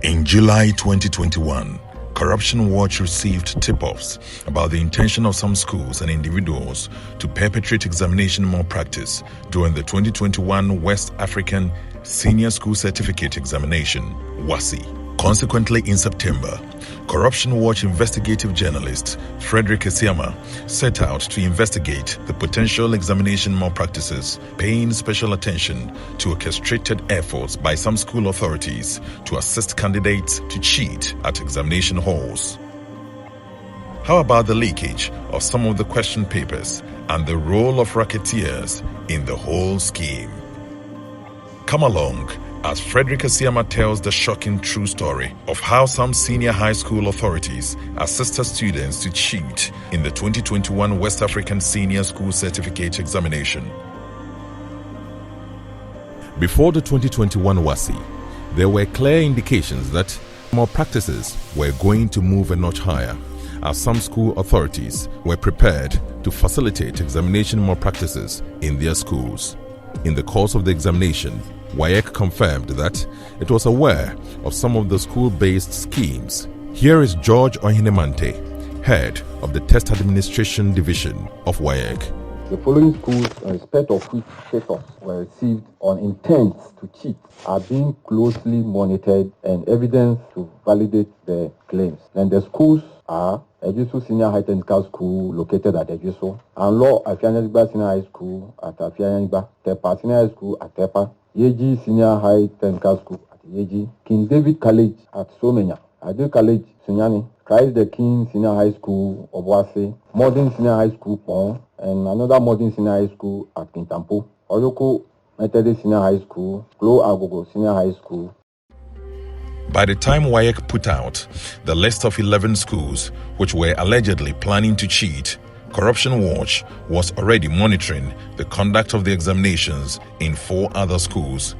In July 2021, Corruption Watch received tip-offs about the intention of some schools and individuals to perpetrate examination malpractice during the 2021 West African Senior School Certificate Examination, Wassce. Consequently, in September, Corruption Watch investigative journalist Frederick Esiama set out to investigate the potential examination malpractices, paying special attention to orchestrated efforts by some school authorities to assist candidates to cheat at examination halls. How about the leakage of some of the question papers and the role of racketeers in the whole scheme? Come along as Frederick Esiama tells the shocking true story of how some senior high school authorities assisted students to cheat in the 2021 West African Senior School Certificate Examination. Before the 2021 Wassce, there were clear indications that malpractices were going to move a notch higher, as some school authorities were prepared to facilitate examination malpractices in their schools. In the course of the examination, Wassce confirmed that it was aware of some of the school-based schemes. Here is George Ohinemante, head of the Test Administration Division of Wassce. The following schools, in respect of which tip-offs were received on intent to cheat, are being closely monitored and evidence to validate the claims. And the schools are Ejisu Senior High Technical School located at Ejisu, and Law Afianyaniba Senior High School at Afianyaniba, Tepa Senior High School at Tepa, Yeji Senior High Technical School at Yeji, King David College at Somenya, Adu College Sunyani, Christ the King Senior High School of Wassce, Modern Senior High School Pong, and another Modern Senior High School at Kintampo, Oyoko Methodist Senior High School, Glo Agogo Senior High School. By the time Wassce put out the list of 11 schools which were allegedly planning to cheat, Corruption Watch was already monitoring the conduct of the examinations in 4 other schools,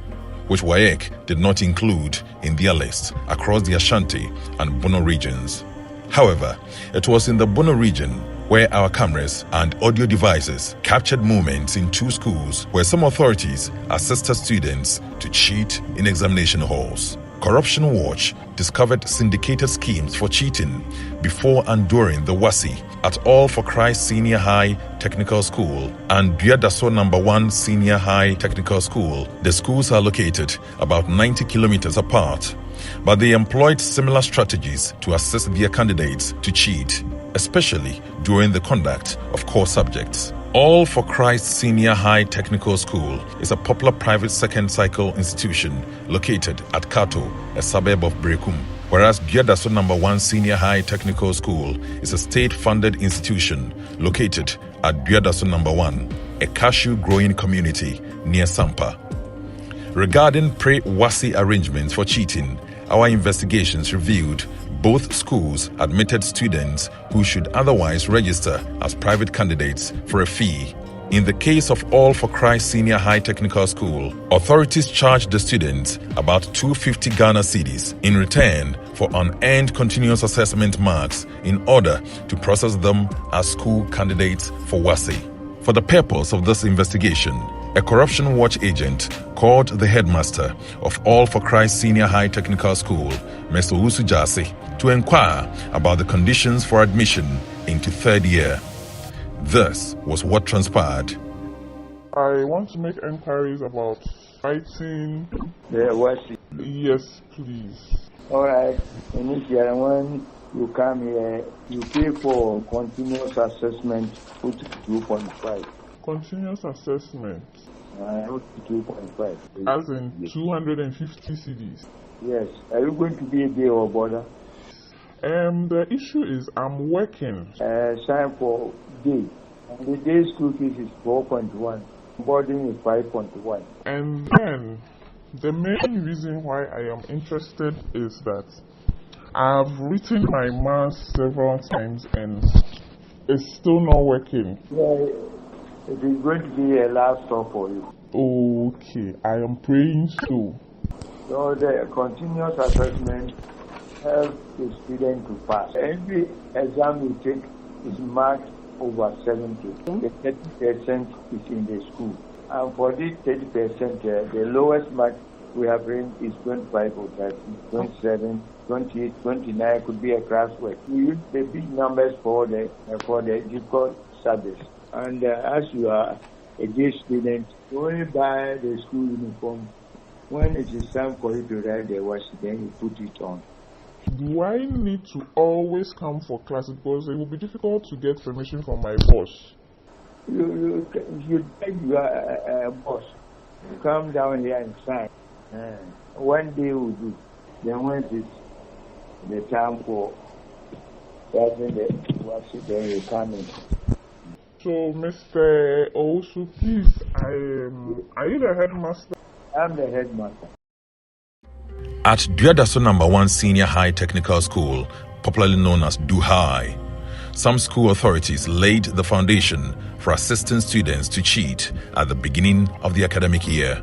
which Wassce did not include in their list across the Ashanti and Bono regions. However, it was in the Bono region where our cameras and audio devices captured moments in 2 schools where some authorities assisted students to cheat in examination halls. Corruption Watch discovered syndicated schemes for cheating before and during the Wassce at All for Christ Senior High Technical School and Duadaso No. 1 Senior High Technical School. The schools are located about 90 kilometers apart, but they employed similar strategies to assist their candidates to cheat, especially during the conduct of core subjects. All for Christ Senior High Technical School is a popular private second cycle institution located at Kato, a suburb of Berekum, whereas Duadaso No. 1 Senior High Technical School is a state-funded institution located at Duadaso No. 1, a cashew-growing community near Sampa. Regarding pre-Wassce arrangements for cheating, our investigations revealed both schools admitted students who should otherwise register as private candidates for a fee. In the case of All for Christ Senior High Technical School, authorities charged the students about 250 Ghana cedis in return for unearned continuous assessment marks in order to process them as school candidates for Wassce. For the purpose of this investigation, a Corruption Watch agent called the headmaster of All for Christ Senior High Technical School, Mr. Usu Jase, to inquire about the conditions for admission into 3rd year. This was what transpired. I want to make inquiries about writing. The Wassce. Yes, please. Alright, initially when you come here, you pay for continuous assessment, put 2.5. Continuous assessment. 2.5. As in 250 CDs. Yes. Are you going to be a day or border? The issue is I'm working. Sign for day. And the day school fees is 4.1. Boarding is 5.1. And then the main reason why I am interested is that I've written my maths several times and it's still not working. Yeah. It is going to be a last stop for you. Okay, I am praying so. So the continuous assessment helps the student to pass. Every exam you take is marked over 70. The 30% is in the school. And for this 30%, the lowest mark we have range is 25 or 30, 27, 28, 29 could be a classwork. We use the big numbers for the difficult subjects. And as you are a day student, you only buy the school uniform. When it is time for you to write the Wassce, then you put it on. Do I need to always come for class? Because it will be difficult to get permission from my boss. You beg your boss to come down here and sign. One day will do. Then when it is the time for writing the Wassce, then you come in. So, Mr. Owusu, please, are you the headmaster? I'm the headmaster. At Duadaso No. 1 Senior High Technical School, popularly known as DuHi, some school authorities laid the foundation for assisting students to cheat at the beginning of the academic year.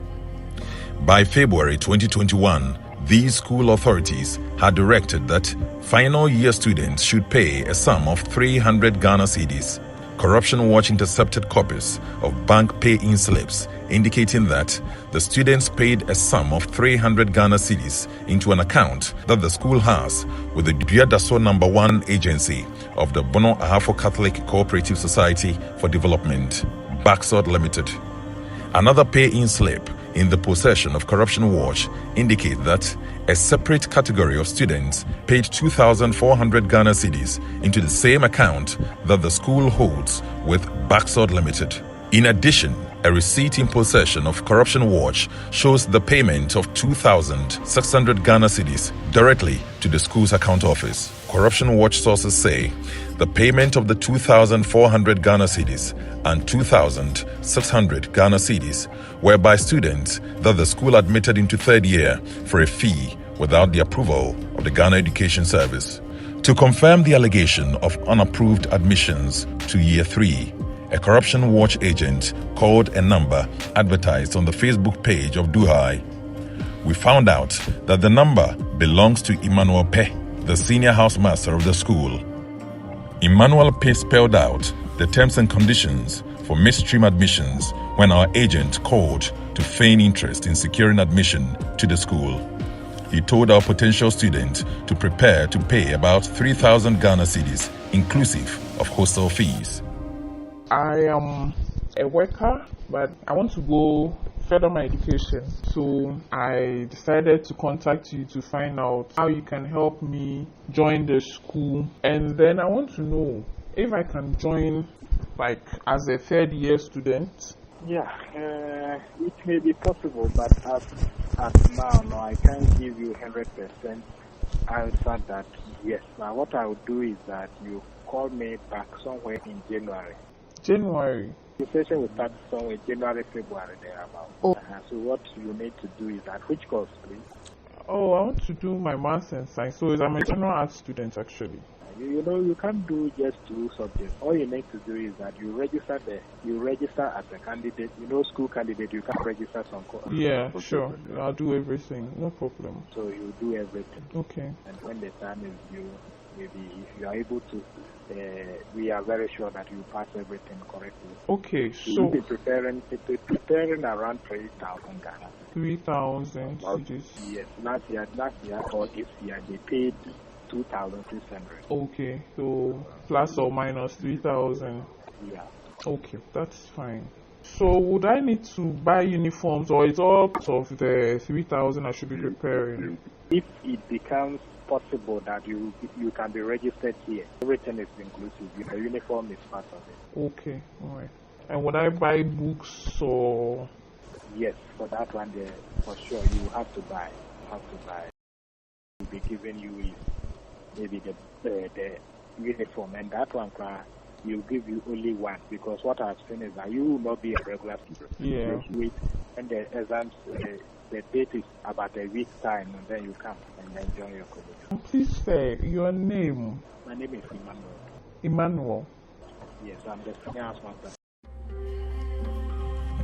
By February 2021, these school authorities had directed that final year students should pay a sum of 300 Ghana cedis. Corruption Watch intercepted copies of bank pay-in slips indicating that the students paid a sum of 300 Ghana cedis into an account that the school has with the Duadaso No. 1 agency of the Bono Ahafo Catholic Cooperative Society for Development, Backsod Limited. Another pay-in slip in the possession of Corruption Watch indicate that a separate category of students paid 2,400 Ghana cedis into the same account that the school holds with Backsod Limited. In addition, a receipt in possession of Corruption Watch shows the payment of 2,600 Ghana cedis directly to the school's account office. Corruption Watch sources say the payment of the 2,400 Ghana cedis and 2,600 Ghana cedis were by students that the school admitted into third year for a fee without the approval of the Ghana Education Service. To confirm the allegation of unapproved admissions to year 3, a Corruption Watch agent called a number advertised on the Facebook page of DuHi. We found out that the number belongs to Emmanuel Pe, the senior housemaster of the school. Emmanuel Pe spelled out the terms and conditions for midstream admissions when our agent called to feign interest in securing admission to the school. He told our potential student to prepare to pay about 3,000 Ghana cedis, inclusive of hostel fees. I am a worker, but I want to go further my education. So I decided to contact you to find out how you can help me join the school. And then I want to know if I can join like as a third year student. Yeah, it may be possible, but as now, no, I can't give you 100% answer that yes. Now what I would do is that you call me back somewhere in January. January. The session will start somewhere January, February, thereabout. Oh. So what you need to do is that, which course, please? Oh, I want to do my maths and science. So I'm a general arts student actually. You know, you can't do just 2 subjects. All you need to do is that you register as a candidate. You know, school candidate, you can register some courses. Yeah, sure. I'll do everything. No problem. So you do everything. Okay. And when the time is due, maybe if you are able to, we are very sure that you pass everything correctly. Okay, so you'll be preparing around 3,000 Ghana. 3,000 cedis. Yes, last year or this year they paid 2,600. Okay, so plus or minus 3,000. Yeah. Okay, that's fine. So would I need to buy uniforms, or it's all part of the 3,000 I should be preparing? If it becomes possible that you can be registered here, everything is inclusive. The uniform is part of it. Okay, all right. And would I buy books or? Yes, for that one, for sure you have to buy. We'll be giving you maybe the uniform, and that one will give you only one, because what I've seen is that you will not be a regular student. Yeah. You wait, and the exams, the date is about a week's time, and then you come and then join your college. Please say your name. My name is Emmanuel. Emmanuel. Yes, I'm the senior housemaster.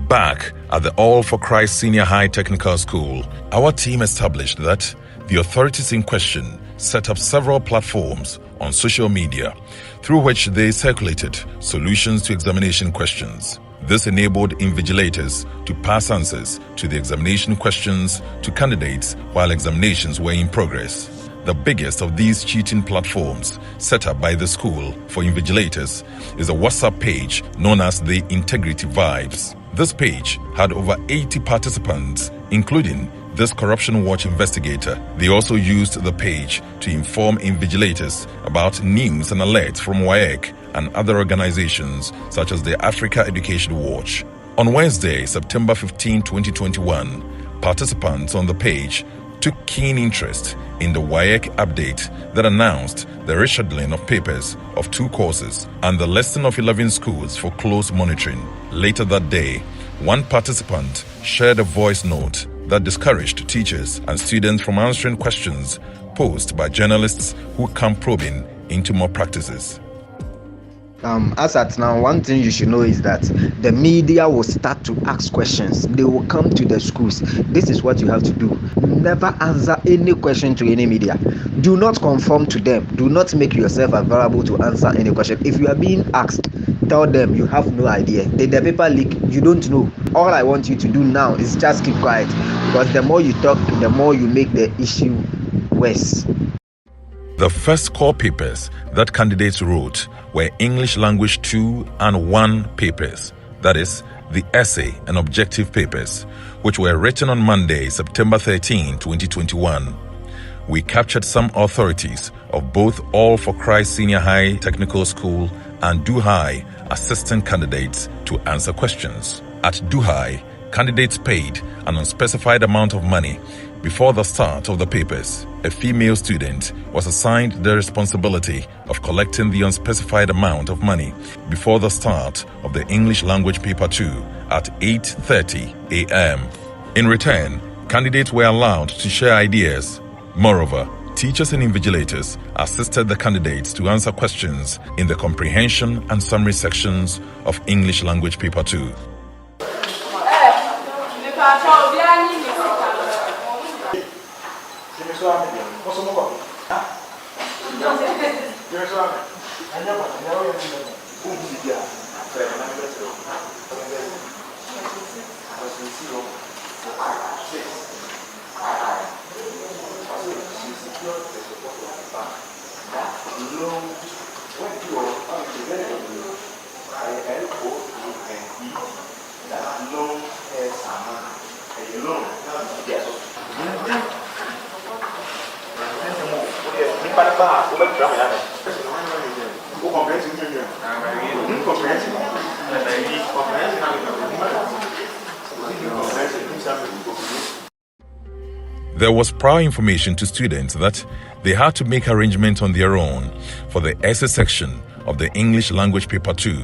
Back at the All for Christ Senior High Technical School, our team established that the authorities in question set up several platforms on social media through which they circulated solutions to examination questions. This enabled invigilators to pass answers to the examination questions to candidates while examinations were in progress. The biggest of these cheating platforms set up by the school for invigilators is a WhatsApp page known as the Integrity Vibes. This page had over 80 participants, including this Corruption Watch investigator. They also used the page to inform invigilators about news and alerts from WAEC and other organizations such as the Africa Education Watch. On Wednesday, September 15, 2021, participants on the page took keen interest in the WAEC update that announced the rescheduling of papers of 2 courses and the listing of 11 schools for close monitoring. Later that day, one participant shared a voice note that discouraged teachers and students from answering questions posed by journalists who come probing into more practices. As at now, one thing you should know is that the media will start to ask questions. They will come to the schools. This is what you have to do. Never answer any question to any media. Do not conform to them. Do not make yourself available to answer any question. If you are being asked, tell them you have no idea. Did the paper leak? You don't know. All I want you to do now is just keep quiet, because the more you talk, the more you make the issue worse. The first core papers that candidates wrote were English Language 2 and 1 papers, that is, the essay and objective papers, which were written on Monday, September 13, 2021. We captured some authorities of both All for Christ Senior High Technical School and Do High assistant candidates to answer questions. At Do High, candidates paid an unspecified amount of money before the start of the papers. A female student was assigned the responsibility of collecting the unspecified amount of money before the start of the English Language Paper 2 at 8:30 a.m. In return, candidates were allowed to share ideas. Moreover, teachers and invigilators assisted the candidates to answer questions in the comprehension and summary sections of English Language Paper 2. There was prior information to students that they had to make arrangements on their own for the essay section of the English Language Paper 2.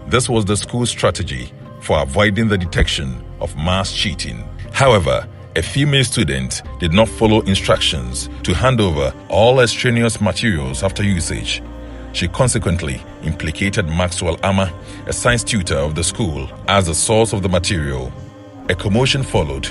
This was the school's strategy for avoiding the detection of mass cheating. However, a female student did not follow instructions to hand over all extraneous materials after usage. She consequently implicated Maxwell Ama, a science tutor of the school, as the source of the material. A commotion followed.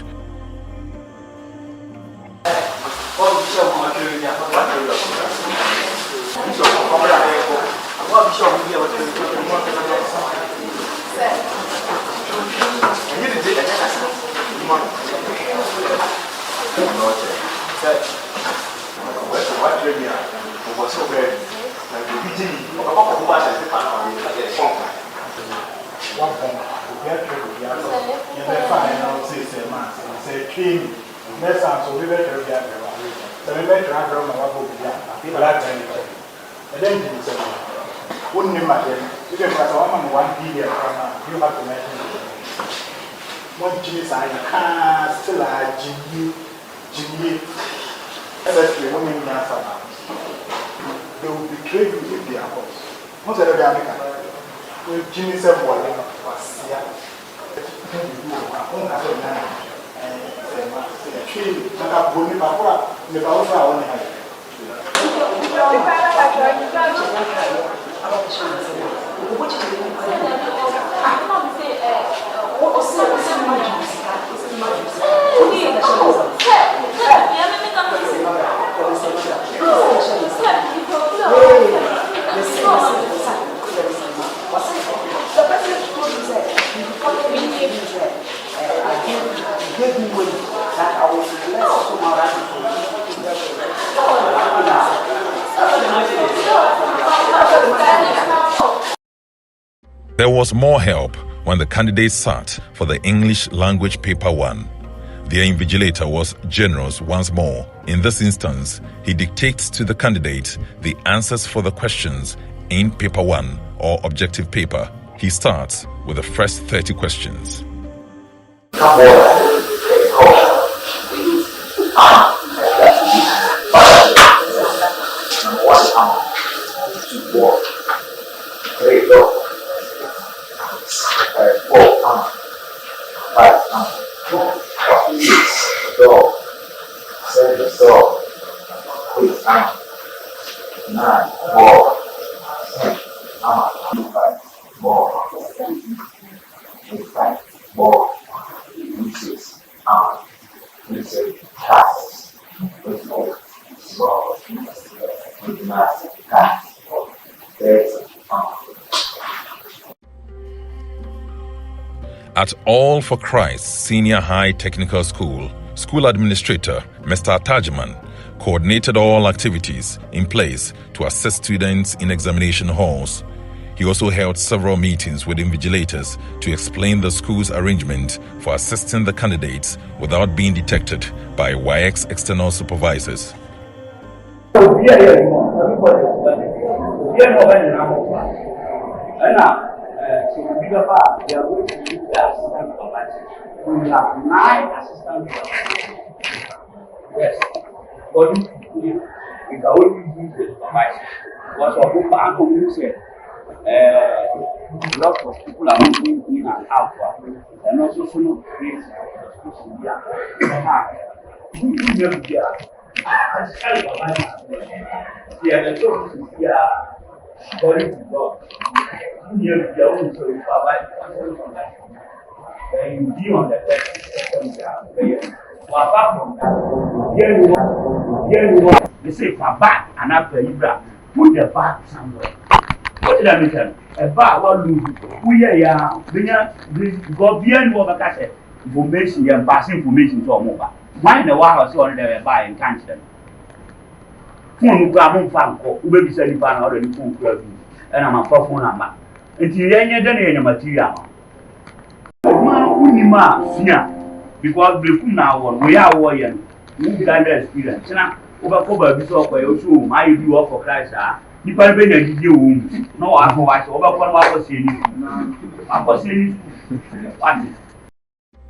They will betray you if they are boss. Most of the American, Jimmy said, Wassce. The president told you that me way that I will bless someone that There was more help when the candidates sat for the English language paper 1. Their invigilator was generous once more. In this instance, he dictates to the candidate the answers for the questions in paper 1 or objective paper. He starts with the first 30 questions. At All for Christ Senior High Technical School, school administrator Mr. Atajiman coordinated all activities in place to assist students in examination halls. He also held several meetings with invigilators to explain the school's arrangement for assisting the candidates without being detected by Wassce external supervisors. We have 9 assistant professors. Yes. But we can only use the supervisor. Because of what our community said, lots of people are moving in and out. And also some place and you be on the best. Apart from that, they say for back and after you put the back somewhere. What did I mention? A bar, what lose? We are go beyond what I said. Information and passing information to a mobile. Why in the while so on the buy and catch them? Phone grab fan call, who will be sending fan out and phone club. And I'm a phone number. Until you ain't done any material. Because Berekum now we are warrior. We got the experience. Now, over before for your show, my do all for Christ. You can't be a you. No, otherwise, over what was saying.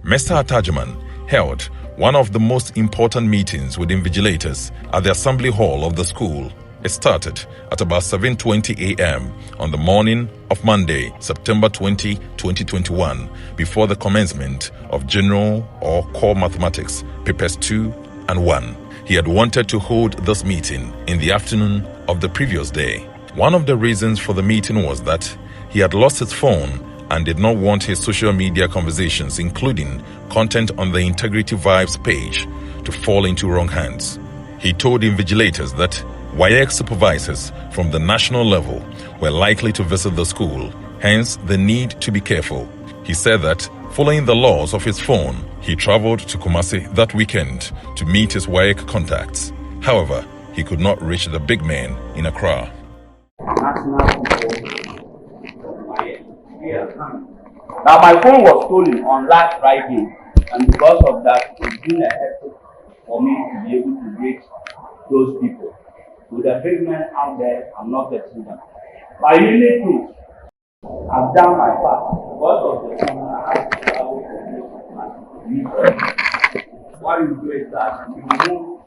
Mr. Atajiman held one of the most important meetings with invigilators at the assembly hall of the school. It started at about 7:20 a.m. on the morning of Monday, September 20, 2021, before the commencement of General or Core Mathematics, Papers 2 and 1. He had wanted to hold this meeting in the afternoon of the previous day. One of the reasons for the meeting was that he had lost his phone and did not want his social media conversations, including content on the Integrity Vibes page, to fall into wrong hands. He told invigilators that Wassce supervisors from the national level were likely to visit the school, hence the need to be careful. He said that, following the laws of his phone, he traveled to Kumasi that weekend to meet his Wassce contacts. However, he could not reach the big man in Accra. Now my phone was stolen on last Friday, and because of that, it's been a effort for me to be able to reach those people. With the big men out there, I'm not getting them. But you need to. I've done my part. Because of the summer, I have to travel from this. What you do is that you move.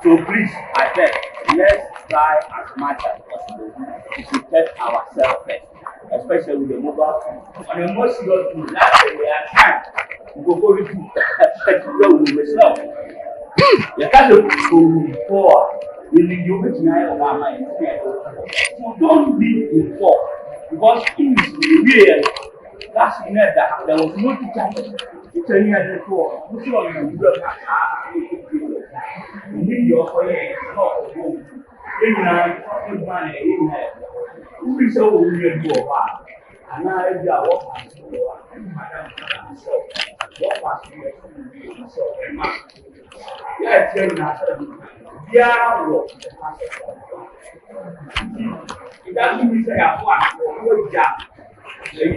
So please, I beg, let's try as much as possible to protect ourselves first, especially with the mobile phone. On a more serious note, last day we had time to go for it to you can't go for in the original of our mind. So don't be informed because in real that's never there was no teacher. It's a year before. You need your fire, not home. In money, who is so weird to a and now I walk. What was yeah, yeah, it doesn't mean say I want to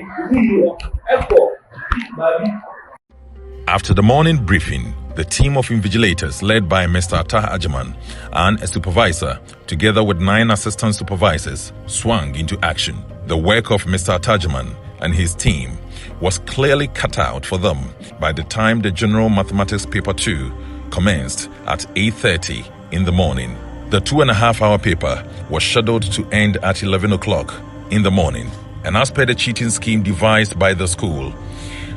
After the morning briefing, the team of invigilators led by Mr. Attah Ajaman and a supervisor, together with 9 assistant supervisors, swung into action. The work of Mr. Attah Ajaman and his team was clearly cut out for them by the time the General Mathematics Paper 2 commenced at 8:30 in the morning. The 2.5-hour paper was scheduled to end at 11 o'clock in the morning, and as per the cheating scheme devised by the school,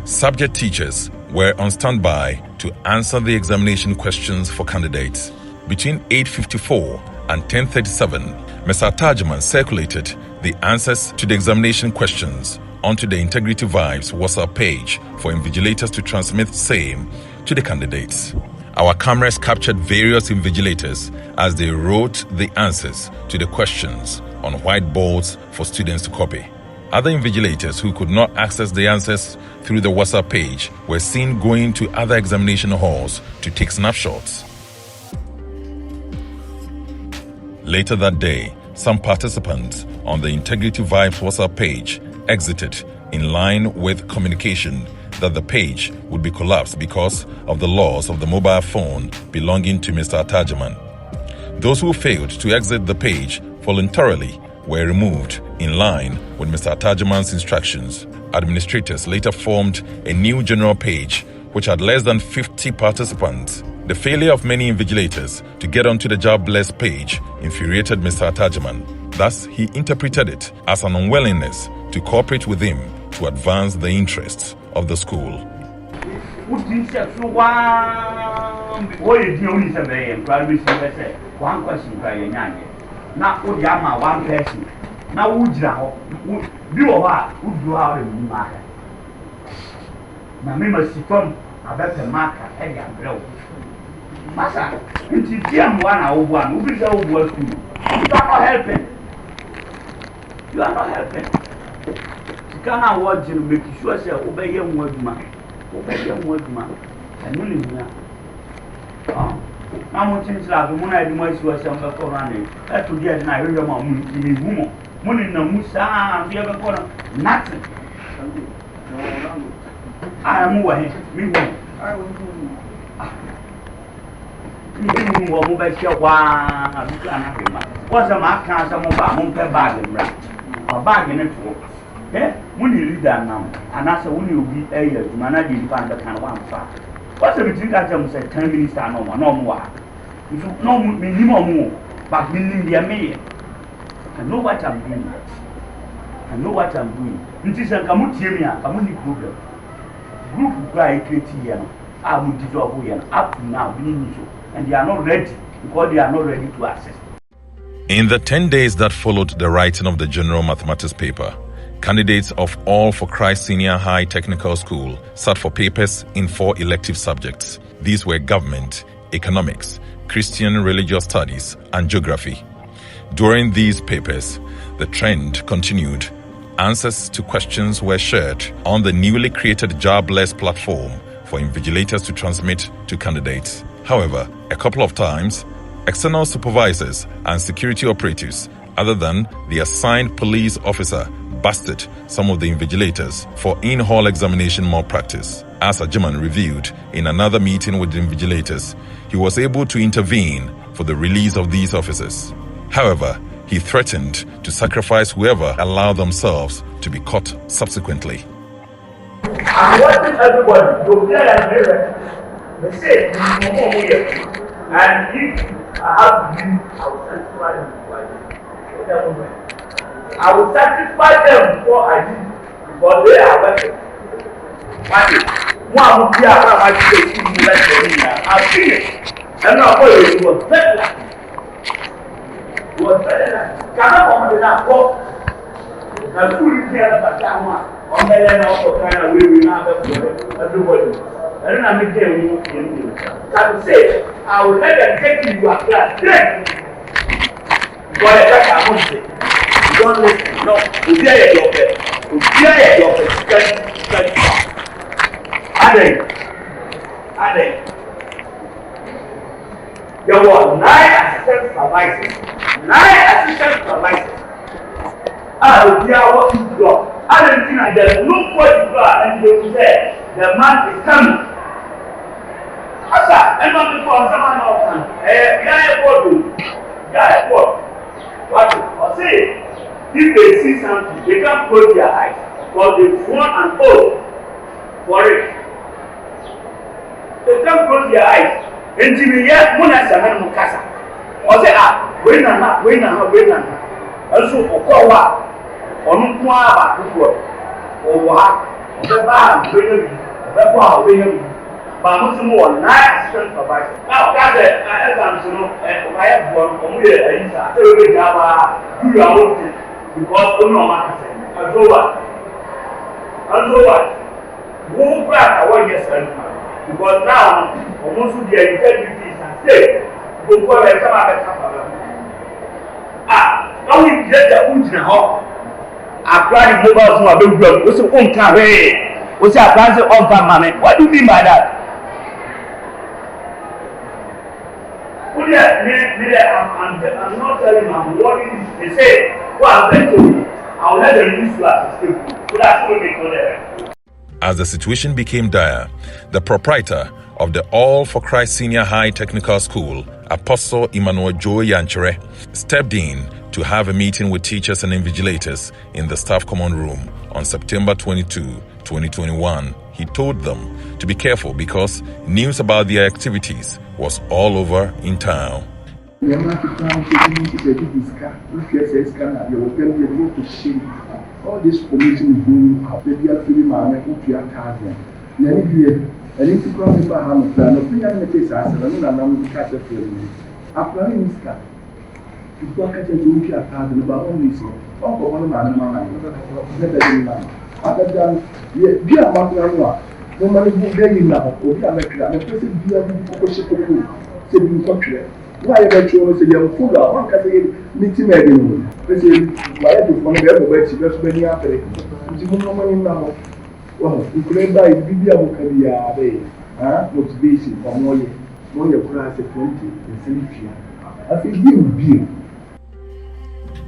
subject teachers were on standby to answer the examination questions for candidates. Between 8:54 and 10:37, Mr. Attah Ajaman circulated the answers to the examination questions onto the Integrity Vibes WhatsApp page for invigilators to transmit same to the candidates. Our cameras captured various invigilators as they wrote the answers to the questions on whiteboards for students to copy. Other invigilators who could not access the answers through the WhatsApp page were seen going to other examination halls to take snapshots. Later that day, some participants on the Integrity Vibes WhatsApp page exited in line with communication that the page would be collapsed because of the loss of the mobile phone belonging to Mr. Attah Ajaman. Those who failed to exit the page voluntarily were removed in line with Mr. Attah Ajaman's instructions. Administrators later formed a new general page which had less than 50 participants. The failure of many invigilators to get onto the Job Blessed page infuriated Mr. Attah Ajaman. Thus, he interpreted it as an unwillingness to cooperate with him to advance the interests of the school. One question now, one person. Now, would you marker? Now, we must become a better marker, and grow. Massa, it's one, who is our work. You are not helping. You are not helping. You cannot watch you make sure you obey your word, man. Obey your word, man. And you live here. Now, what things like the moon I do my source of the Koran, that to get an idea of money, money no Musa, the other corner, nothing. I am away, me won't. I will you will move back your one. What's a mark? Some of our moon per bag and rat. A bag in it for. Eh? When you read that now, and that's when you be a year to manage the kind of one fact. What's the between that term said 10 minutes no more? If you know minimum, but meaning the mayor. I know what I'm doing. I know what I'm doing. It is a Kamutia, Kamuni problem. Group cry 20 years. I will dissolve up to now, being so. And they are not ready because they are not ready to assist. In the 10 days that followed the writing of the General Mathematics paper, candidates of All for Christ Senior High Technical School sat for papers in 4 elective subjects. These were government, economics, Christian religious studies, and geography. During these papers, the trend continued. Answers to questions were shared on the newly created Jobless platform for invigilators to transmit to candidates. However, a couple of times, external supervisors and security operatives, other than the assigned police officer, busted some of the invigilators for in-hall examination malpractice. As Ajaman reviewed in another meeting with the invigilators, he was able to intervene for the release of these officers. However, he threatened to sacrifice whoever allowed themselves to be caught subsequently. I'm watching everybody. You play and play. They say, and if I have to leave, I will satisfy them before I leave, because they are working. One will be around my face in the rest. I've seen it. And now, it was better like it. It was better like it. Cannot come with that book. And fully clear about that one. On the end of the kind of way we now have everybody. I don't have to tell you anything. I will say, I will let them take you to a class. But I won't say. Don't listen. No. You hear your best. You hear your best. assistant. Adding. There were 9 assistant supervisors. 9 assistant supervisors. We are working block. There is no point block, and they will say the man is coming. Asa, and not before someone else. Guy, what? Or say, if they see something, they can't close their eyes, because they sworn an oath for it. They can't close their eyes. Engineer, Mona Saman Mukasa. Or say, wait now. Also, Okowa, Onukwa, or what? The bar, but most more 9 assistant supervisors. Now, that's it. I have one from here. I have do your own thing because we know what I do what? Move back away yourself because now, almost the integrity is at stake. Go for the come. Now we get the Unjina. Applying mobile to a big block. What's the own carry? What's your plans on money? What do you mean by that? I'm not telling you, I'm warning you. They say, well, I'll let them use you as a stable. So that's what we call it. As the situation became dire, the proprietor of the All for Christ Senior High Technical School, Apostle Emmanuel Joe Yanchere, stepped in to have a meeting with teachers and invigilators in the staff common room on September 22, 2021. He told them to be careful because news about their activities was all over in town. All this formation is going up. Maybe I'll feel my own to your and if you come in Bahama plan, opinion in the case, I said, I'm catch a feeling. After any scar, you go catch a room to about only so. Oh, for one man, other than, yeah, Martha, no money will get you now, or you are like that. The person be able to say you country. Why ever chose a young fool? One can say, meeting again. Let's say, why do you want to ever wait? Just when you are there. You know, money now. Well, you could buy Bibiamu Kadia, motivation for more class at 20 and I think you be.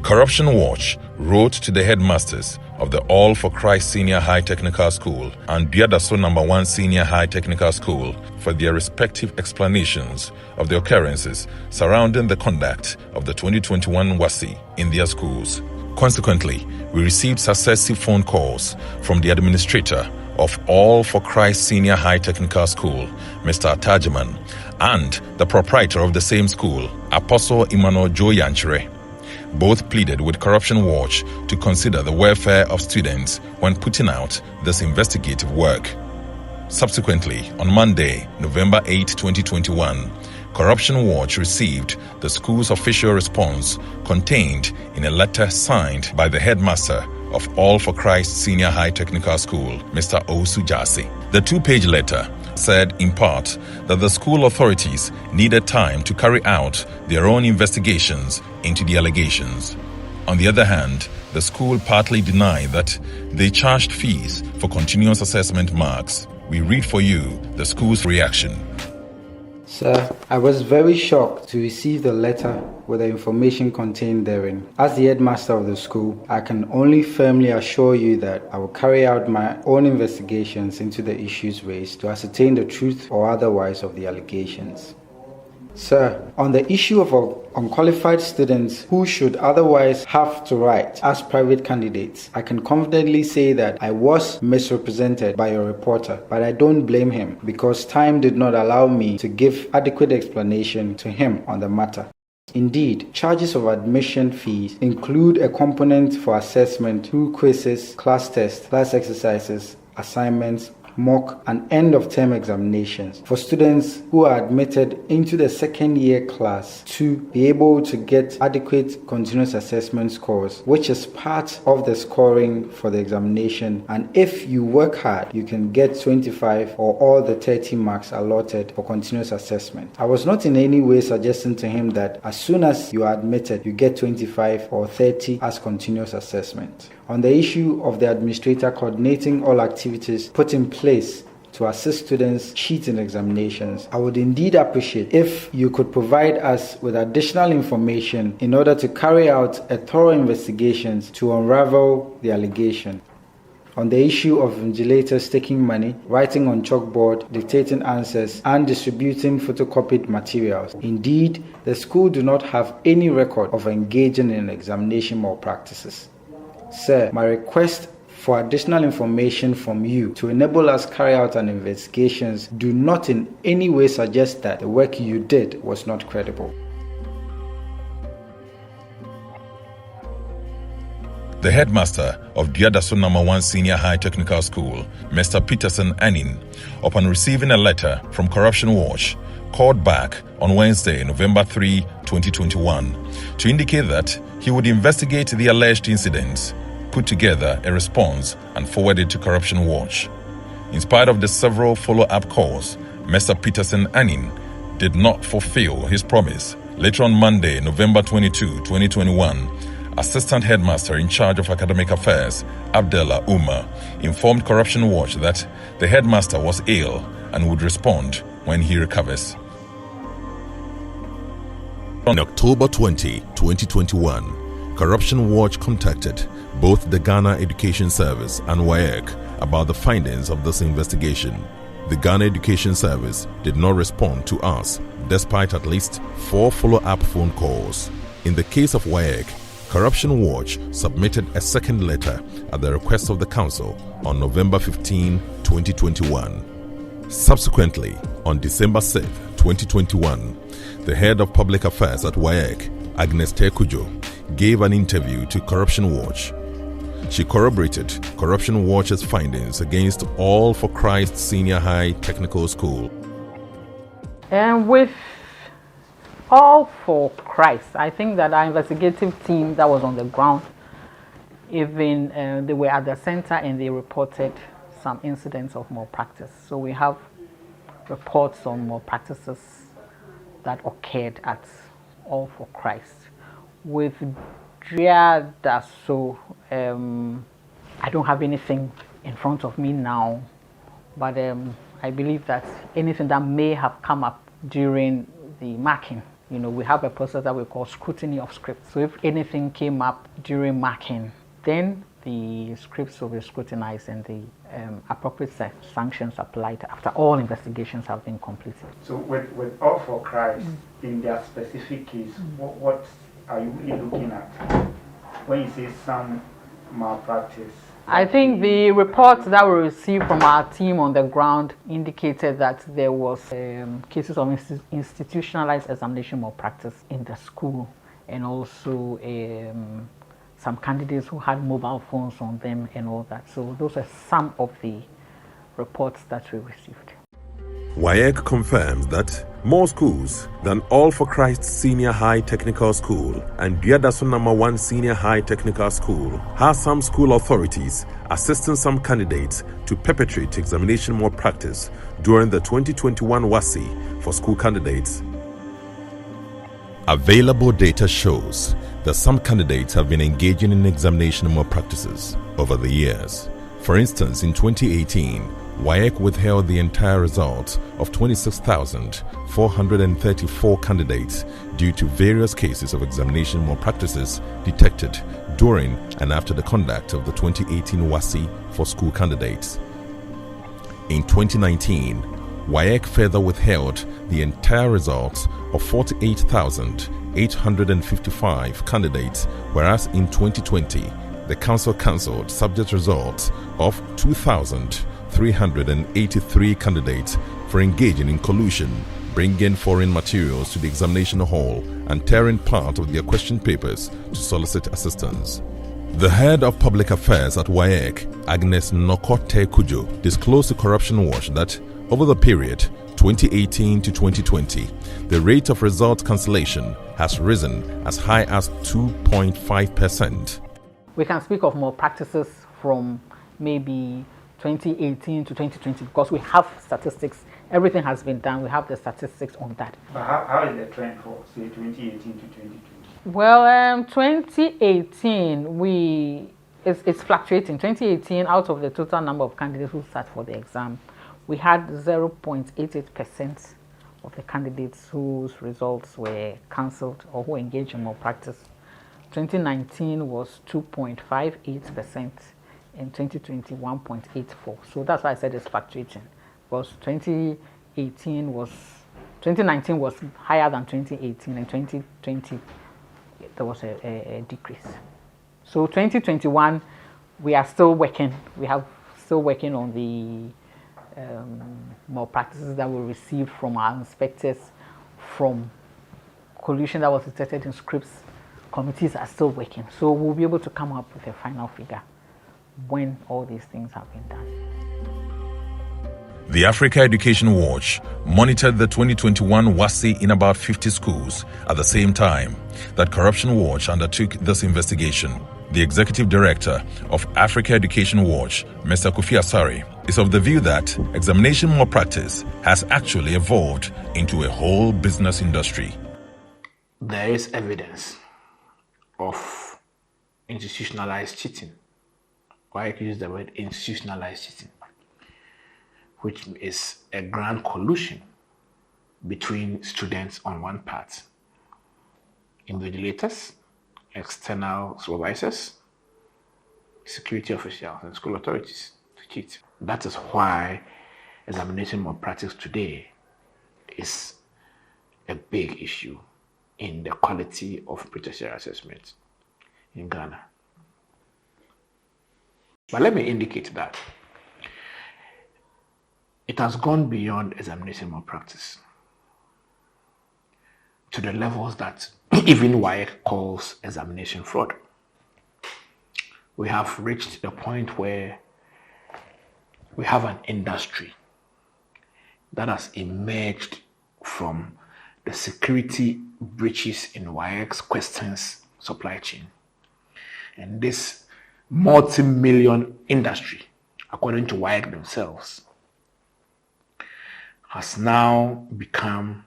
Corruption Watch wrote to the headmasters of the All for Christ Senior High Technical School and Biadaso No. 1 Senior High Technical School for their respective explanations of the occurrences surrounding the conduct of the 2021 Wassce in their schools. Consequently, we received successive phone calls from the administrator of All for Christ Senior High Technical School, Mr. Atajiman, and the proprietor of the same school, Apostle Emmanuel Joe Yanchere. Both pleaded with Corruption Watch to consider the welfare of students when putting out this investigative work. Subsequently, on Monday, November 8, 2021, Corruption Watch received the school's official response contained in a letter signed by the headmaster of All for Christ Senior High Technical School, Mr. Osu Jase. The 2-page letter said in part that the school authorities needed time to carry out their own investigations into the allegations. On the other hand, the school partly denied that they charged fees for continuous assessment marks. We read for you the school's reaction. Sir, I was very shocked to receive the letter with the information contained therein. As the headmaster of the school, I can only firmly assure you that I will carry out my own investigations into the issues raised to ascertain the truth or otherwise of the allegations. Sir, on the issue of unqualified students who should otherwise have to write as private candidates, I can confidently say that I was misrepresented by your reporter, but I don't blame him because time did not allow me to give adequate explanation to him on the matter. Indeed, charges of admission fees include a component for assessment through quizzes, class tests, class exercises, assignments, mock and end-of-term examinations for students who are admitted into the second-year class to be able to get adequate continuous assessment scores, which is part of the scoring for the examination. And if you work hard, you can get 25 or all the 30 marks allotted for continuous assessment. I was not in any way suggesting to him that as soon as you are admitted, you get 25 or 30 as continuous assessment. On the issue of the administrator coordinating all activities put in place to assist students cheat in examinations, I would indeed appreciate if you could provide us with additional information in order to carry out a thorough investigation to unravel the allegation. On the issue of invigilators taking money, writing on chalkboard, dictating answers, and distributing photocopied materials. Indeed, the school do not have any record of engaging in examination malpractices. Sir, my request for additional information from you to enable us carry out an investigation do not in any way suggest that the work you did was not credible. The headmaster of Diadaso No. 1 Senior High Technical School, Mr. Peterson Anin, upon receiving a letter from Corruption Watch, called back on Wednesday, November 3, 2021, to indicate that he would investigate the alleged incidents, put together a response, and forward it to Corruption Watch. In spite of the several follow-up calls, Mr. Peterson Anin did not fulfill his promise. Later on Monday, November 22, 2021, Assistant Headmaster in charge of Academic Affairs, Abdullah Umar, informed Corruption Watch that the headmaster was ill and would respond when he recovers. On October 20, 2021, Corruption Watch contacted both the Ghana Education Service and WAEC about the findings of this investigation. The Ghana Education Service did not respond to us, despite at least 4 follow-up phone calls. In the case of WAEC, Corruption Watch submitted a second letter at the request of the Council on November 15, 2021. Subsequently, on December 6, 2021, the head of public affairs at WAEC, Agnes Tekujo, gave an interview to Corruption Watch. She corroborated Corruption Watch's findings against All for Christ Senior High Technical School. And with All for Christ, I think that our investigative team that was on the ground, even they were at the center and they reported some incidents of malpractice. So we have reports on malpractices that occurred at All for Christ. With Diadaso, I don't have anything in front of me now, but I believe that anything that may have come up during the marking, we have a process that we call scrutiny of scripts. So if anything came up during marking, then the scripts will be scrutinized and the appropriate sanctions applied after all investigations have been completed. So with All for Christ, in their specific case, what are you really looking at when you say some malpractice? I think the reports that we received from our team on the ground indicated that there was cases of institutionalized examination malpractice in the school, and also some candidates who had mobile phones on them and all that. So those are some of the reports that we received. WAEC confirms that more schools than All for Christ Senior High Technical School and Diadaso No. 1 Senior High Technical School have some school authorities assisting some candidates to perpetrate examination malpractice during the 2021 Wassce for school candidates. Available data shows that some candidates have been engaging in examination malpractices over the years. For instance, in 2018, WAEC withheld the entire results of 26,434 candidates due to various cases of examination malpractices detected during and after the conduct of the 2018 Wassce for school candidates. In 2019, WAEC further withheld the entire results of 48,855 candidates, whereas in 2020, the Council cancelled subject results of 2,383 candidates for engaging in collusion, bringing foreign materials to the examination hall and tearing part of their question papers to solicit assistance. The head of public affairs at WAEC, Agnes Nokote Kujo, disclosed to Corruption Watch that over the period 2018 to 2020, the rate of result cancellation has risen as high as 2.5%. We can speak of malpractices from maybe 2018 to 2020 because we have statistics. Everything has been done. We have the statistics on that. But how is the trend for, say, 2018 to 2020? Well, 2018, we it's fluctuating. 2018, out of the total number of candidates who sat for the exam, we had 0.88% of the candidates whose results were cancelled or who engaged in malpractice. 2019 was 2.58% and 2020 1.84%. So that's why I said it's fluctuating, because 2019 was higher than 2018, and 2020 there was a decrease. So 2021 we are still working. We have still working on the malpractices that we received from our inspectors, from collusion that was detected in scripts. Committees are still working, so we'll be able to come up with a final figure when all these things have been done. The Africa Education Watch monitored the 2021 Wassce in about 50 schools at the same time that Corruption Watch undertook this investigation. The Executive Director of Africa Education Watch, Mr. Kofi Asare, is of the view that examination malpractice has actually evolved into a whole business industry. There is evidence of institutionalized cheating. Why I use the word institutionalized cheating, which is a grand collusion between students on one part, invigilators, external supervisors, security officials, and school authorities to cheat. That is why examination malpractice today is a big issue in the quality of tertiary assessment in Ghana. But let me indicate that it has gone beyond examination malpractice to the levels that even WAEC calls examination fraud. We have reached the point where we have an industry that has emerged from the security breaches in WAEC's questions supply chain. And this multi-million industry, according to WAEC themselves, has now become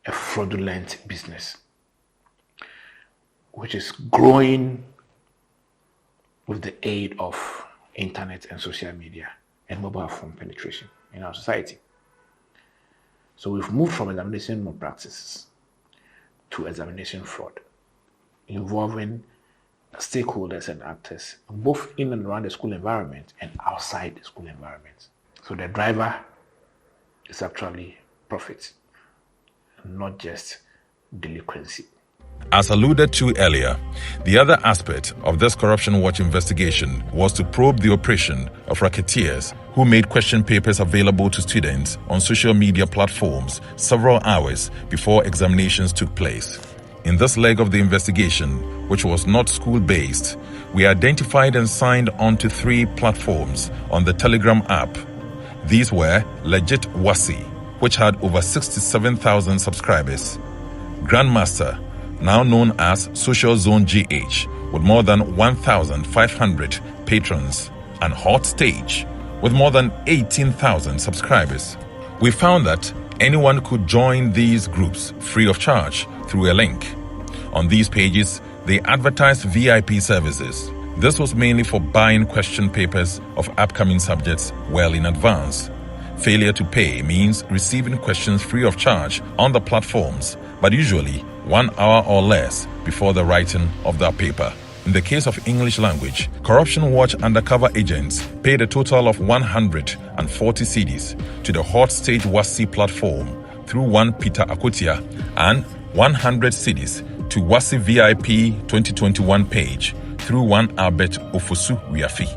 a fraudulent business, which is growing with the aid of internet and social media and mobile phone penetration in our society. So we've moved from examination malpractices to examination fraud, involving stakeholders and actors, both in and around the school environment and outside the school environment. So the driver is actually profit, not just delinquency. As alluded to earlier, the other aspect of this Corruption Watch investigation was to probe the operation of racketeers who made question papers available to students on social media platforms several hours before examinations took place. In this leg of the investigation, which was not school-based, we identified and signed on to 3 platforms on the Telegram app. These were Legit Wassce, which had over 67,000 subscribers, Grandmaster, now known as Social Zone GH, with more than 1,500 patrons, and Hot Stage, with more than 18,000 subscribers. We found that anyone could join these groups free of charge through a link. On these pages, they advertised VIP services. This was mainly for buying question papers of upcoming subjects well in advance. Failure to pay means receiving questions free of charge on the platforms, but usually 1 hour or less before the writing of that paper. In the case of English language, Corruption Watch undercover agents paid a total of 140 cedis to the Hot Stage Wassce platform through one Peter Akotia and 100 cedis to Wassce VIP 2021 page through one Albert Ofosu Wiafi.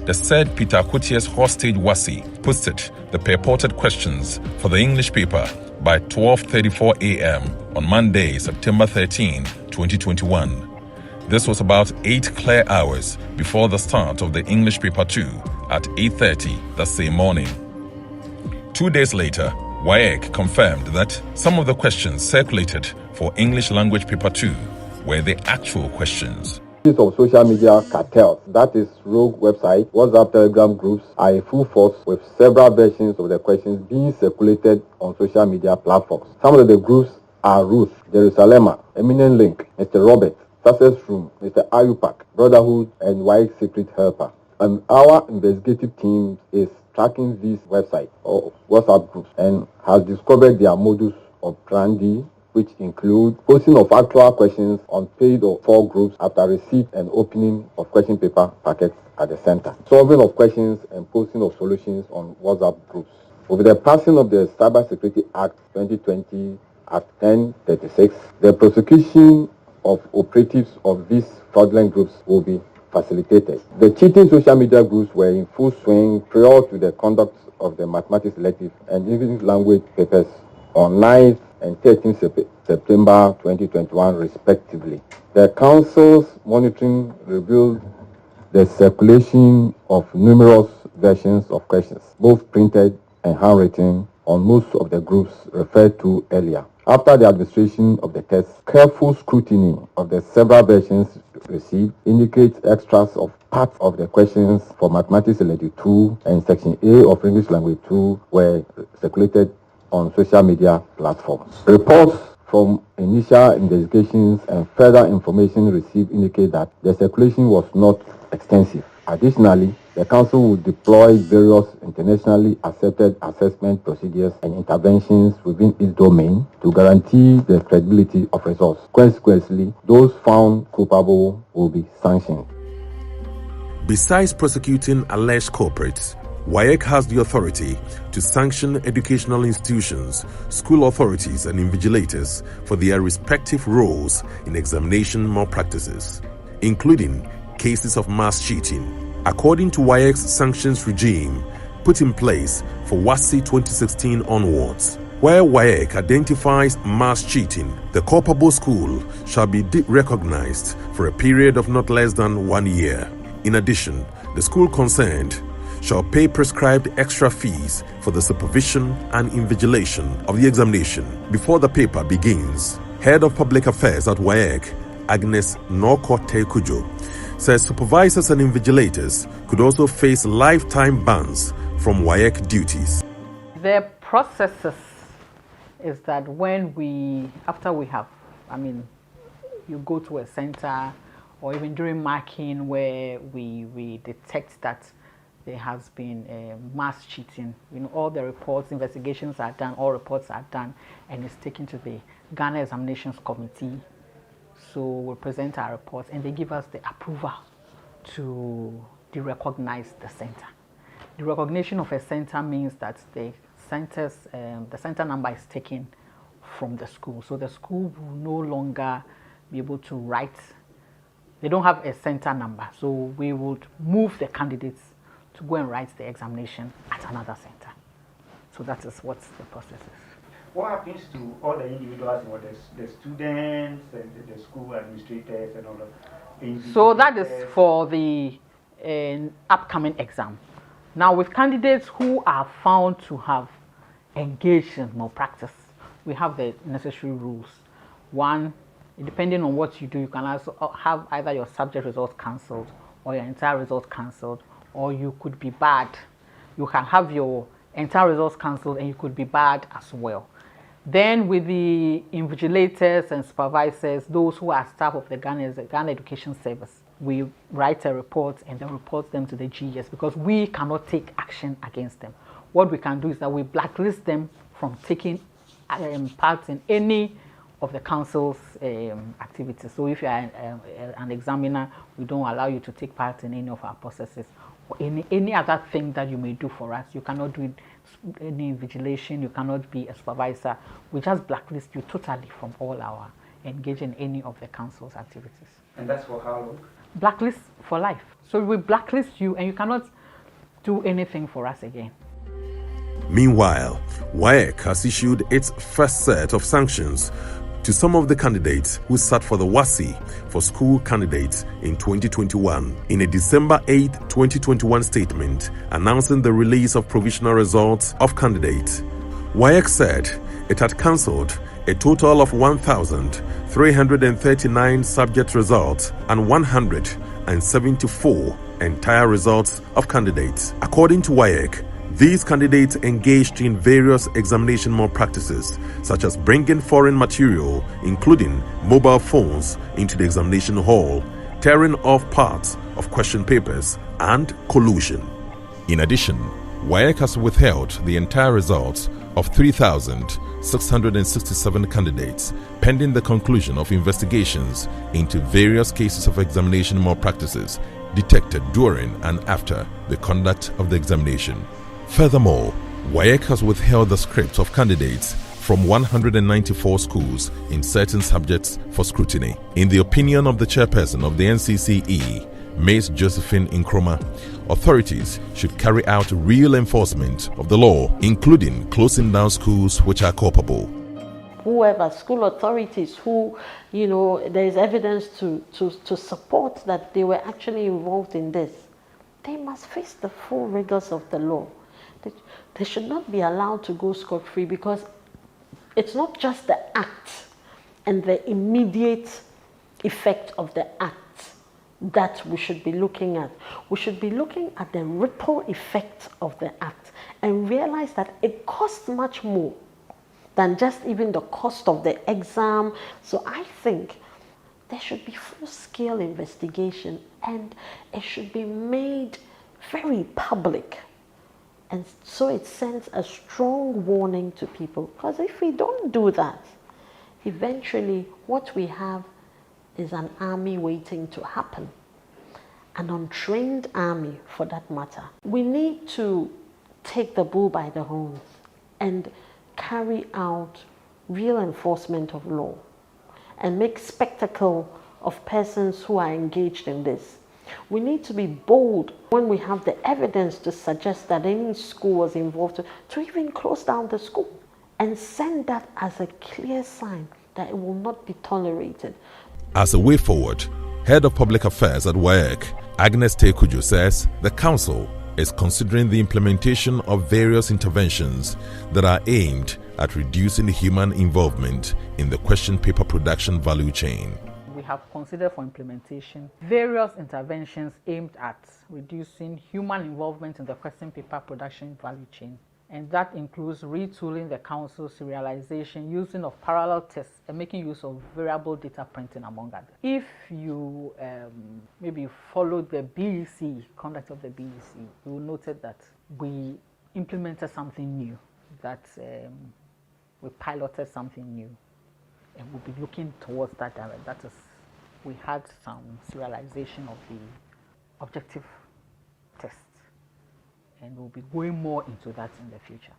The said Peter Akotia's Hot Stage Wassce posted the purported questions for the English paper by 12:34 a.m. on Monday, September 13, 2021. This was about 8 clear hours before the start of the English paper 2 at 8:30 that same morning. 2 days later, WAEC confirmed that some of the questions circulated for English language paper 2 were the actual questions. Of social media cartels, that is rogue websites, WhatsApp, Telegram groups, are a full force with several versions of the questions being circulated on social media platforms. Some of the groups are Ruth, Jerusalem, Eminent Link, Mr. Robert, Success Room, Mr. Ayupak, Brotherhood, and White Secret Helper. And our investigative team is tracking these websites or WhatsApp groups and has discovered their modus operandi, which include posting of actual questions on paid or for groups after receipt and opening of question paper packets at the center, solving of questions and posting of solutions on WhatsApp groups. With the passing of the Cybersecurity Act 2020 Act 1036, the prosecution of operatives of these fraudulent groups will be facilitated. The cheating social media groups were in full swing prior to the conduct of the mathematics elective and English language papers on 9th and 13th September 2021 respectively. The Council's monitoring revealed the circulation of numerous versions of questions, both printed and handwritten, on most of the groups referred to earlier. After the administration of the test, careful scrutiny of the several versions received indicates extras of parts of the questions for Mathematics Elective 2 and Section A of English Language 2 were circulated on social media platforms. Reports from initial investigations and further information received indicate that the circulation was not extensive. Additionally, the Council will deploy various internationally accepted assessment procedures and interventions within its domain to guarantee the credibility of results. Consequently, those found culpable will be sanctioned. Besides prosecuting alleged culprits, WAEC has the authority to sanction educational institutions, school authorities, and invigilators for their respective roles in examination malpractices, including cases of mass cheating. According to WAEC's sanctions regime put in place for Wassce 2016 onwards, where WAEC identifies mass cheating, the culpable school shall be recognized for a period of not less than 1 year. In addition, the school concerned shall pay prescribed extra fees for the supervision and invigilation of the examination before the paper begins. Head of Public Affairs at WAEC, Agnes Norkote Kujo, says supervisors and invigilators could also face lifetime bans from WAEC duties. The processes is that after we have, you go to a center or even during marking where we detect that there has been mass cheating. All the reports, investigations are done, all reports are done, and it's taken to the Ghana Examinations Committee. So we'll present our reports, and they give us the approval to recognize the center. The recognition of a center means that the center number is taken from the school. So the school will no longer be able to write. They don't have a center number. So we would move the candidates to go and write the examination at another center. So that is what the process is. What happens to all the individuals, the students and the school administrators and all of that? So that is for the upcoming exam. Now, with candidates who are found to have engaged in malpractice, we have the necessary rules. One, depending on what you do, you can also have either your subject results cancelled or your entire results cancelled, or you could be barred. You can have your entire results cancelled and you could be barred as well. Then with the invigilators and supervisors, those who are staff of the Ghana Education Service, we write a report and then report them to the GS because we cannot take action against them. What we can do is that we blacklist them from taking part in any of the council's activities. So if you are an examiner, we don't allow you to take part in any of our processes or any other thing that you may do for us. You cannot do any invigilation, you cannot be a supervisor. We just blacklist you totally from all our engaging in any of the council's activities. And that's for how long? Blacklist for life. So we blacklist you and you cannot do anything for us again. Meanwhile, WAEC has issued its first set of sanctions to some of the candidates who sat for the Wassce for school candidates in 2021. In a December 8, 2021 statement announcing the release of provisional results of candidates, WAEC said it had cancelled a total of 1,339 subject results and 174 entire results of candidates. According to WAEC, These candidates engaged in various examination malpractices, such as bringing foreign material, including mobile phones, into the examination hall, tearing off parts of question papers, and collusion. In addition, WAEC has withheld the entire results of 3,667 candidates pending the conclusion of investigations into various cases of examination malpractices detected during and after the conduct of the examination. Furthermore, WAEC has withheld the scripts of candidates from 194 schools in certain subjects for scrutiny. In the opinion of the chairperson of the NCCE, Ms. Josephine Nkrumah, authorities should carry out real enforcement of the law, including closing down schools which are culpable. Whoever, school authorities who, there is evidence to support that they were actually involved in this, they must face the full rigors of the law. They should not be allowed to go scot-free, because it's not just the act and the immediate effect of the act that we should be looking at. We should be looking at the ripple effect of the act and realize that it costs much more than just even the cost of the exam. So I think there should be full-scale investigation, and it should be made very public. And so it sends a strong warning to people, because if we don't do that, eventually what we have is an army waiting to happen, an untrained army for that matter. We need to take the bull by the horns and carry out real enforcement of law and make spectacle of persons who are engaged in this. We need to be bold when we have the evidence to suggest that any school was involved to even close down the school, and send that as a clear sign that it will not be tolerated. As a way forward, Head of Public Affairs at WAEC, Agnes Tekujo, says the Council is considering the implementation of various interventions that are aimed at reducing human involvement in the question paper production value chain. We have considered for implementation various interventions aimed at reducing human involvement in the question paper production value chain. And that includes retooling the council's serialization, using of parallel tests, and making use of variable data printing, among others. If you maybe followed the BEC, conduct of the BEC, you will notice that we implemented something new, that we piloted something new, and we'll be looking towards that direction. That is, we had some serialization of the objective tests, and we'll be going more into that in the future.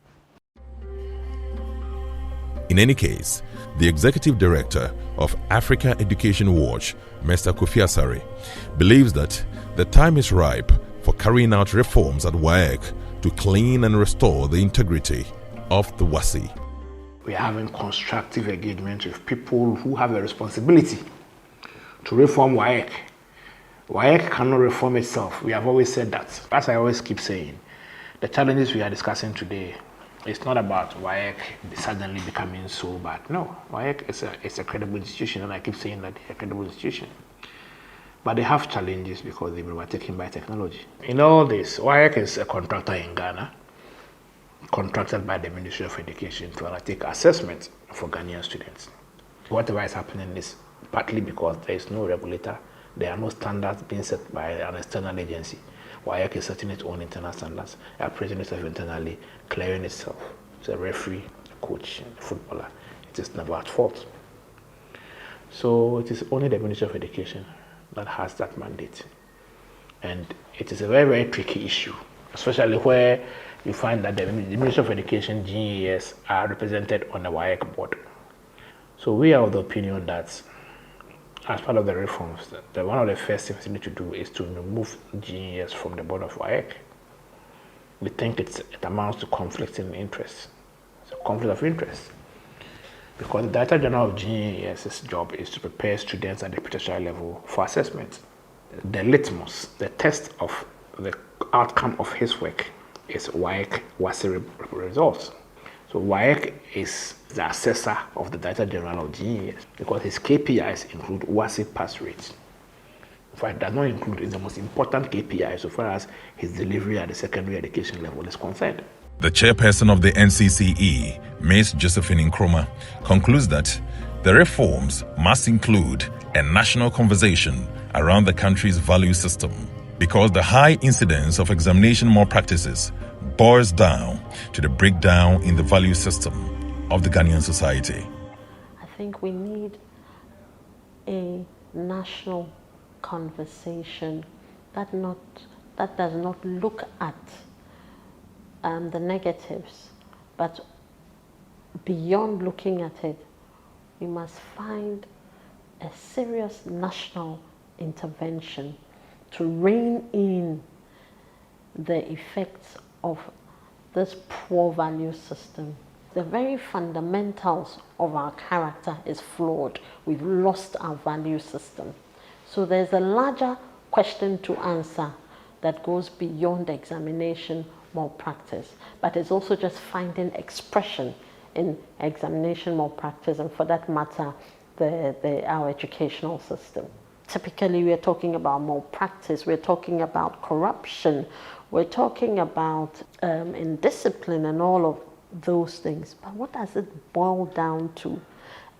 In any case, the Executive Director of Africa Education Watch, Mr. Kofi Asare, believes that the time is ripe for carrying out reforms at WAEC to clean and restore the integrity of the Wassce. We are having constructive engagement with people who have a responsibility to reform WAEC. WAEC cannot reform itself. We have always said that. As I always keep saying, the challenges we are discussing today, it's not about WAEC suddenly becoming so bad. No, WAEC is a credible institution, and I keep saying that they're a credible institution. But they have challenges because they were taken by technology. In all this, WAEC is a contractor in Ghana, contracted by the Ministry of Education to undertake assessment for Ghanaian students. Whatever is happening is partly because there is no regulator, there are no standards being set by an external agency. WAEC is setting its own internal standards, operating itself internally, clearing itself. It's a referee, a coach, a footballer. It is never at fault. So it is only the Ministry of Education that has that mandate. And it is a very, very tricky issue, especially where you find that the Ministry of Education, GES, are represented on the WAEC board. So we are of the opinion that as part of the reforms, one of the first things we need to do is to remove GES from the board of WAEC. We think it amounts to conflicting interests. It's a conflict of interest. Because the Director General of GES's job is to prepare students at the tertiary level for assessment. The litmus, the test of the outcome of his work is WAEC Wassce results. So WAEC is the assessor of the Director General of GES because his KPIs include Wassce pass rates. For it does not include in the most important KPI so far as his delivery at the secondary education level is concerned. The chairperson of the NCCE, Ms. Josephine Nkrumah, concludes that the reforms must include a national conversation around the country's value system, because the high incidence of examination malpractices boils down to the breakdown in the value system of the Ghanaian society. I think we need a national conversation that does not look at the negatives, but beyond looking at it, we must find a serious national intervention to rein in the effects of this poor value system. The very fundamentals of our character is flawed. We've lost our value system. So there's a larger question to answer that goes beyond examination malpractice, but it's also just finding expression in examination malpractice, and for that matter, our educational system. Typically, we're talking about malpractice, we're talking about corruption, we're talking about indiscipline and all of those things. But what does it boil down to?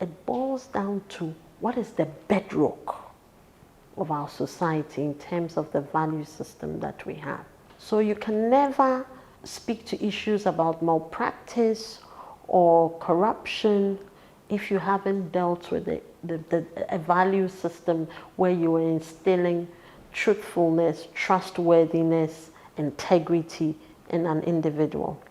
It boils down to what is the bedrock of our society in terms of the value system that we have. So you can never speak to issues about malpractice or corruption if you haven't dealt with a value system where you are instilling truthfulness, trustworthiness, integrity in an individual.